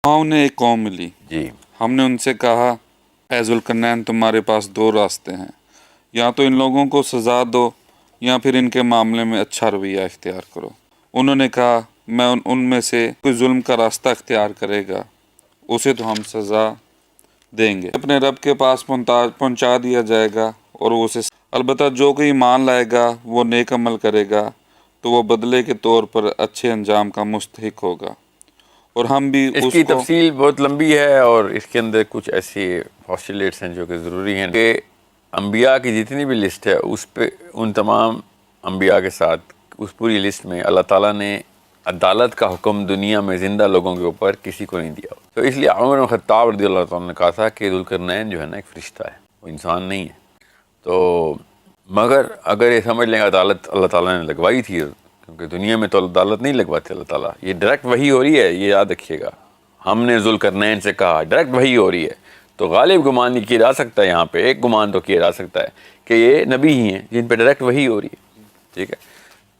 وہاں انہیں ایک قوم ملی. جی. ہم نے ان سے کہا اے ذوالقرنین تمہارے پاس دو راستے ہیں، یا تو ان لوگوں کو سزا دو یا پھر ان کے معاملے میں اچھا رویہ اختیار کرو. انہوں نے کہا میں ان میں سے کوئی ظلم کا راستہ اختیار کرے گا اسے تو ہم سزا دیں گے، اپنے رب کے پاس پہنچا دیا جائے گا اور وہ اسے البتہ جو کوئی ایمان لائے گا وہ نیک عمل کرے گا تو وہ بدلے کے طور پر اچھے انجام کا مستحق ہوگا. اور ہم بھی اس کی تفصیل بہت لمبی ہے اور اس کے اندر کچھ ایسی پوسٹولیٹس ہیں جو کہ ضروری ہیں کہ انبیاء کی جتنی بھی لسٹ ہے اس پہ ان تمام انبیاء کے ساتھ اس پوری لسٹ میں اللہ تعالیٰ نے عدالت کا حکم دنیا میں زندہ لوگوں کے اوپر کسی کو نہیں دیا. تو اس لیے عمر بن خطاب رضی اللہ تعالیٰ نے کہا تھا کہ ذوالقرنین جو ہے نا ایک فرشتہ ہے، وہ انسان نہیں ہے. تو مگر اگر یہ سمجھ لیں عدالت اللہ تعالیٰ نے لگوائی تھی، کیونکہ دنیا میں تو عدالت نہیں لگواتے اللہ تعالیٰ، یہ ڈائریکٹ وحی ہو رہی ہے، یہ یاد رکھیے گا. ہم نے ذوالقرنین سے کہا، ڈائریکٹ وحی ہو رہی ہے. تو غالب گمان نہیں کیا جا سکتا ہے، یہاں پہ ایک گمان تو کیا جا سکتا ہے کہ یہ نبی ہی ہیں جن پہ ڈائریکٹ وحی ہو رہی ہے. ٹھیک ہے،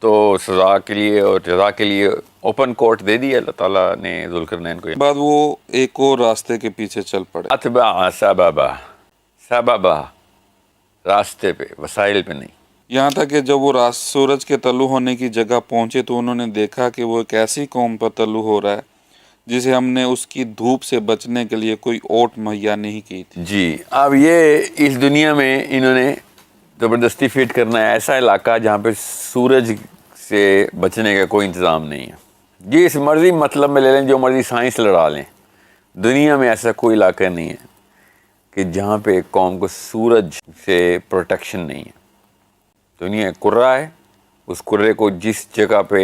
تو سزا کے لیے اور جزا کے لیے اوپن کورٹ دے دی اللہ تعالیٰ نے ذوالقرنین کو. بعد وہ ایک اور راستے کے پیچھے چل پڑے. اتبع سببا راستے پہ، وسائل پہ نہیں. یہاں تک کہ جب وہ سورج کے طلوع ہونے کی جگہ پہنچے تو انہوں نے دیکھا کہ وہ ایک ایسی قوم پر طلوع ہو رہا ہے جسے ہم نے اس کی دھوپ سے بچنے کے لیے کوئی اوٹ مہیا نہیں کی تھی. جی. اب یہ اس دنیا میں انہوں نے زبردستی فٹ کرنا ہے ایسا علاقہ جہاں پہ سورج سے بچنے کا کوئی انتظام نہیں ہے. جس مرضی مطلب میں لے لیں، جو مرضی سائنس لڑا لیں، دنیا میں ایسا کوئی علاقہ نہیں ہے کہ جہاں پہ ایک قوم کو سورج سے پروٹیکشن نہیں ہے. دنیا ایک کرہ ہے، اس کرے کو جس جگہ پہ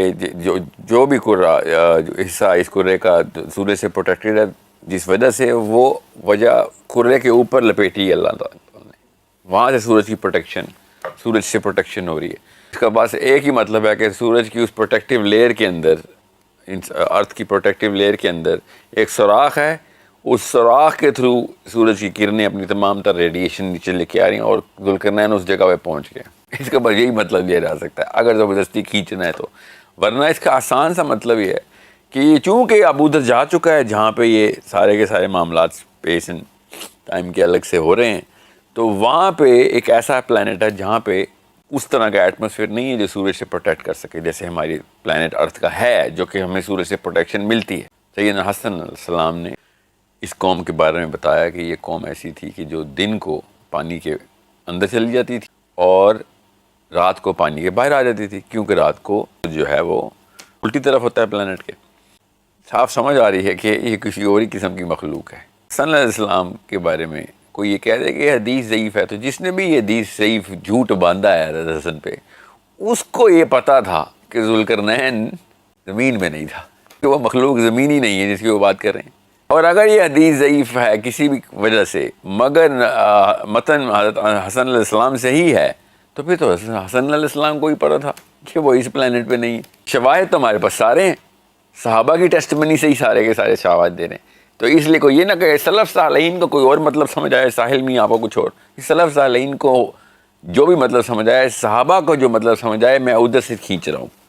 جو بھی کرہ حصہ اس کرے کا سورج سے پروٹیکٹیڈ ہے، جس وجہ سے وہ وجہ کرے کے اوپر لپیٹی ہے اللہ تعالیٰ نے، وہاں سے سورج کی پروٹیکشن، سورج سے پروٹیکشن ہو رہی ہے. اس کا بس ایک ہی مطلب ہے کہ سورج کی اس پروٹیکٹیو لیئر کے اندر، ارتھ کی پروٹیکٹیو لیئر کے اندر ایک سوراخ ہے، اس سوراخ کے تھرو سورج کی کرنیں اپنی تمام تر ریڈیشن نیچے لے کے آ رہی ہیں اور ذوالقرنین اس جگہ پہ پہنچ گئے. اس کا بس یہی مطلب لیا جا سکتا ہے اگر زبردستی کھینچنا ہے تو. ورنہ اس کا آسان سا مطلب یہ ہے کہ یہ چونکہ اب ادھر جا چکا ہے جہاں پہ یہ سارے کے سارے معاملات اسپیس اینڈ ٹائم کے الگ سے ہو رہے ہیں، تو وہاں پہ ایک ایسا پلانٹ ہے جہاں پہ اس طرح کا ایٹماسفیئر نہیں ہے جو سورج سے پروٹیکٹ کر سکے جیسے ہماری پلانٹ ارتھ کا ہے، جو کہ ہمیں سورج سے پروٹیکشن ملتی ہے. سیدنا حسن علیہ السلام نے اس قوم کے بارے میں بتایا کہ یہ قوم ایسی تھی کہ جو دن کو پانی کے اندر چلی جاتی تھی اور رات کو پانی کے باہر آ جاتی تھی، کیونکہ رات کو جو ہے وہ الٹی طرف ہوتا ہے پلانٹ کے. صاف سمجھ آ رہی ہے کہ یہ کسی اور ہی قسم کی مخلوق ہے. حسن علیہ السلام کے بارے میں کوئی یہ کہہ دے کہ یہ حدیث ضعیف ہے، تو جس نے بھی یہ حدیث ضعیف جھوٹ باندھا ہے حضرت حسن پہ، اس کو یہ پتہ تھا کہ ذوالقرنین زمین میں نہیں تھا، کہ وہ مخلوق زمینی نہیں ہے جس کی وہ بات کر رہے ہیں. اور اگر یہ حدیث ضعیف ہے کسی بھی وجہ سے مگر متن حضرت حسن علیہ السلام سے ہی ہے، تو پھر تو حسن علیہ السلام کو ہی پڑا تھا کہ وہ اس پلانٹ پہ نہیں ہے. شواہد تو ہمارے پاس سارے ہیں، صحابہ کی ٹیسٹمنی سے ہی سارے کے سارے شواہد دے رہے ہیں. تو اس لیے کوئی یہ نہ کہ سلف صالحین کو کوئی اور مطلب سمجھ آئے، ساحل میاں آپ کو کچھ اور. سلف صالحین کو جو بھی مطلب سمجھ آئے، صحابہ کو جو مطلب سمجھ آئے، میں ادھر سے کھینچ رہا ہوں.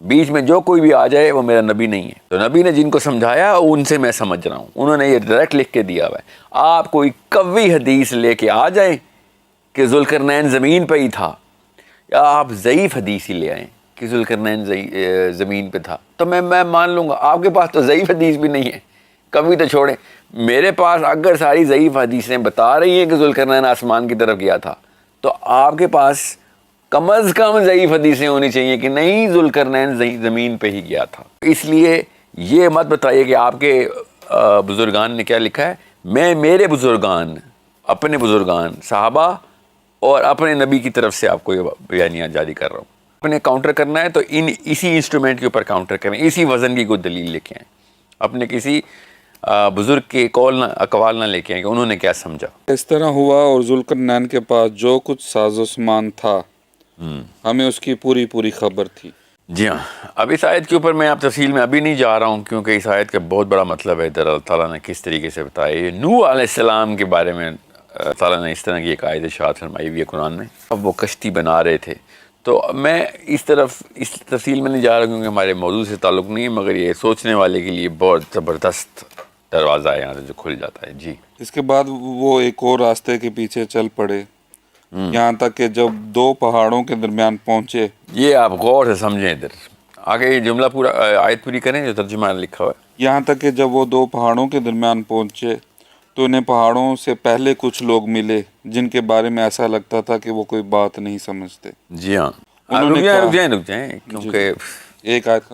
بیچ میں جو کوئی بھی آ جائے وہ میرا نبی نہیں ہے. تو نبی نے جن کو سمجھایا ان سے میں سمجھ رہا ہوں، انہوں نے یہ ڈائریکٹ لکھ کے دیا ہوا ہے. آپ کوئی قوی حدیث لے کے آ جائیں کہ ذوالقرنین زمین پہ ہی تھا، یا آپ ضعیف حدیث ہی لے آئیں کہ ذوالقرنین زمین پہ تھا، تو میں مان لوں گا. آپ کے پاس تو ضعیف حدیث بھی نہیں ہے، کبھی تو چھوڑیں. میرے پاس اگر ساری ضعیف حدیثیں بتا رہی ہیں کہ ذوالقرنین آسمان کی طرف گیا تھا، تو آپ کے پاس کم از کم ضعیف حدیثیں ہونی چاہیے کہ نہیں ذوالقرنین زمین پہ ہی گیا تھا. اس لیے یہ مت بتائیے کہ آپ کے بزرگان نے کیا لکھا ہے. میں میرے بزرگان، اپنے بزرگان، صحابہ اور اپنے نبی کی طرف سے آپ کو یہ بیانیہ جاری کر رہا ہوں. اپنے کاؤنٹر کرنا ہے تو اسی انسٹرومنٹ کے اوپر کاؤنٹر کریں، اسی وزن کی کوئی دلیل لے کے آئیں. اپنے کسی بزرگ کے اقوال نہ لے کے آئیں کہ انہوں نے کیا سمجھا. اس طرح ہوا اور ذوالقرنین کے پاس جو کچھ ساز و سامان تھا ہمیں اس کی پوری خبر تھی. جی ہاں. اب اس آیت کے اوپر میں آپ تفصیل میں ابھی نہیں جا رہا ہوں، کیونکہ اس آیت کا بہت بڑا مطلب ہے ادھر اللہ تعالیٰ نے کس طریقے سے بتایا. یہ نوح علیہ السلام کے بارے میں اللہ تعالیٰ نے اس طرح کی ایک آیت ارشاد فرمائی ہوئی ہے قرآن میں. اب وہ کشتی بنا رہے تھے، تو میں اس تفصیل میں نہیں جا رہا کیونکہ ہمارے موضوع سے تعلق نہیں ہے، مگر یہ سوچنے والے کے لیے بہت زبردست دروازہ ہے یہاں سے جو کھل جاتا ہے. جی اس کے بعد وہ ایک اور راستے کے پیچھے چل پڑے یہاں تک کہ جب 2 پہاڑوں کے درمیان پہنچے. یہ آپ غور سے سمجھیں ادھر آگے یہ جملہ پورا آیت پوری کریں جو ترجمہ لکھا ہوا ہے. یہاں تک کہ جب وہ 2 پہاڑوں کے درمیان پہنچے تو انہیں پہاڑوں سے پہلے کچھ لوگ ملے جن کے بارے میں ایسا لگتا تھا کہ وہ کوئی بات نہیں سمجھتے. جی ہاں انہوں نے رک جائیں کیونکہ ایک آیت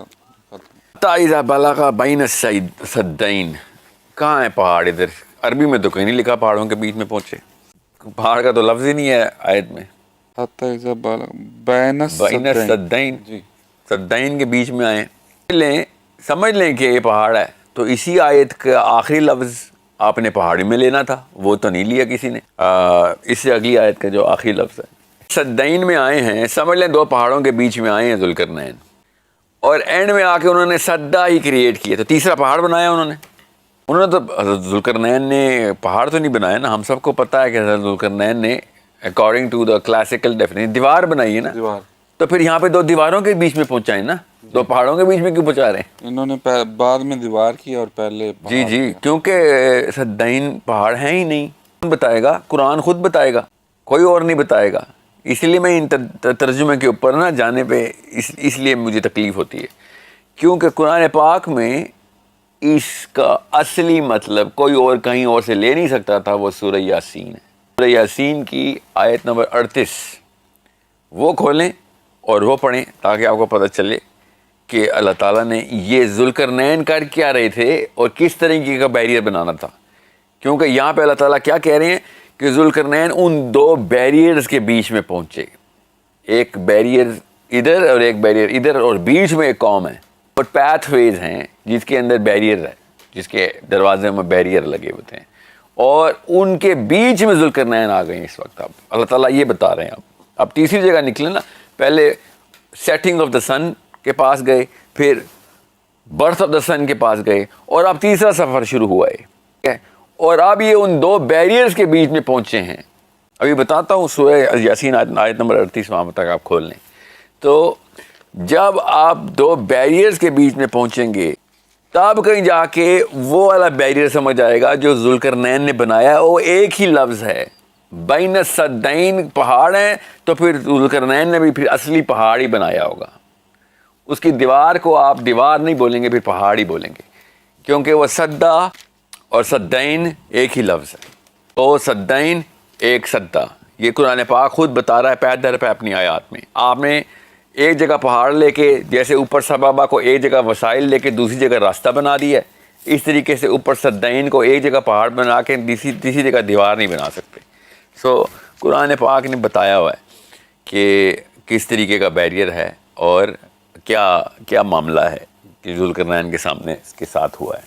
کا اذا بلغ بین السدین. کہاں ہے پہاڑ ادھر؟ عربی میں تو کہیں نہیں لکھا پہاڑوں کے بیچ میں پہنچے. پہاڑ کا تو لفظ ہی نہیں ہے آیت میں. حتی اذا بلغ بین السدین جی سدین کے بیچ میں آئے سمجھ لیں کہ یہ پہاڑ ہے. تو اسی آیت کا آخری لفظ آپ نے پہاڑی میں لینا تھا, وہ تو نہیں لیا کسی نے. اس سے اگلی آیت کا جو آخری لفظ ہے سدین میں آئے ہیں, سمجھ لیں 2 پہاڑوں کے بیچ میں آئے ہیں ذوالقرنین, اور اینڈ میں آ کے انہوں نے سدا ہی کریٹ کیا. تو تیسرا پہاڑ بنایا انہوں نے تو حضرت ذوالقرنین نے پہاڑ تو نہیں بنایا نا. ہم سب کو پتہ ہے کہ حضرت ذوالقرنین نے according to the classical definition دیوار بنائی ہے نا. دیوار. تو پھر یہاں پہ 2 دیواروں کے بیچ میں پہنچائیں نا, 2 پہاڑوں کے بیچ میں کیوں پہنچا رہے ہیں؟ انہوں نے بعد میں دیوار کی اور پہلے جی کیونکہ سدین پہاڑ ہیں ہی نہیں. کون بتائے گا؟ قرآن خود بتائے گا, کوئی اور نہیں بتائے گا. اس لیے میں ان ترجمے کے اوپر نہ جانے پہ اس لیے مجھے تکلیف ہوتی ہے, کیونکہ قرآن پاک میں اس کا اصلی مطلب کوئی اور کہیں اور سے لے نہیں سکتا تھا. وہ سورہ یاسین ہے. سورہ یاسین کی آیت نمبر 38 وہ کھولیں اور وہ پڑھیں تاکہ آپ کو پتہ چلے کہ اللہ تعالیٰ نے یہ ذوالقرنین کر کیا رہے تھے اور کس طریقے کا بیریئر بنانا تھا. کیونکہ یہاں پہ اللہ تعالیٰ کیا کہہ رہے ہیں کہ ذوالقرنین ان 2 بیریئرز کے بیچ میں پہنچے. ایک بیریئر ادھر اور ایک بیریئر ادھر, اور بیچ میں ایک قوم ہے اور پیتھ ویز ہیں جس کے اندر بیریئر ہے, جس کے دروازے میں بیریئر لگے ہوتے ہیں, اور ان کے بیچ میں ذوالقرنین آ گئے ہیں اس وقت. اب اللہ تعالیٰ یہ بتا رہے ہیں. اب تیسری جگہ نکلے نا, پہلے سیٹنگ آف دا سن کے پاس گئے, پھر برتھ آف دا سن کے پاس گئے, اور اب تیسرا سفر شروع ہوا ہے, اور اب یہ ان 2 بیریئرز کے بیچ میں پہنچے ہیں. ابھی بتاتا ہوں سورہ یاسین آیت نمبر 38 وہاں تک آپ کھول لیں. تو جب آپ 2 بیریئرز کے بیچ میں پہنچیں گے تب کہیں جا کے وہ والا بیریئر سمجھ آئے گا جو ذوالقرنین نے بنایا. وہ ایک ہی لفظ ہے, بین السدین پہاڑ ہیں, تو پھر ذوالقرنین نے بھی پھر اصلی پہاڑ ہی بنایا ہوگا. اس کی دیوار کو آپ دیوار نہیں بولیں گے, پھر پہاڑ ہی بولیں گے, کیونکہ وہ سدا اور سدین ایک ہی لفظ ہے. تو سدین ایک سدا, یہ قرآن پاک خود بتا رہا ہے پے در پہ اپنی آیات میں. آپ نے ایک جگہ پہاڑ لے کے, جیسے اوپر سبابا کو ایک جگہ وسائل لے کے دوسری جگہ راستہ بنا دیا ہے, اس طریقے سے اوپر سدین کو ایک جگہ پہاڑ بنا کے تیسری جگہ دیوار نہیں بنا سکتے. قرآن پاک نے بتایا ہوا ہے کہ کس طریقے کا بیریئر ہے اور کیا معاملہ ہے کہ ذوالقرنین کے سامنے اس کے ساتھ ہوا ہے.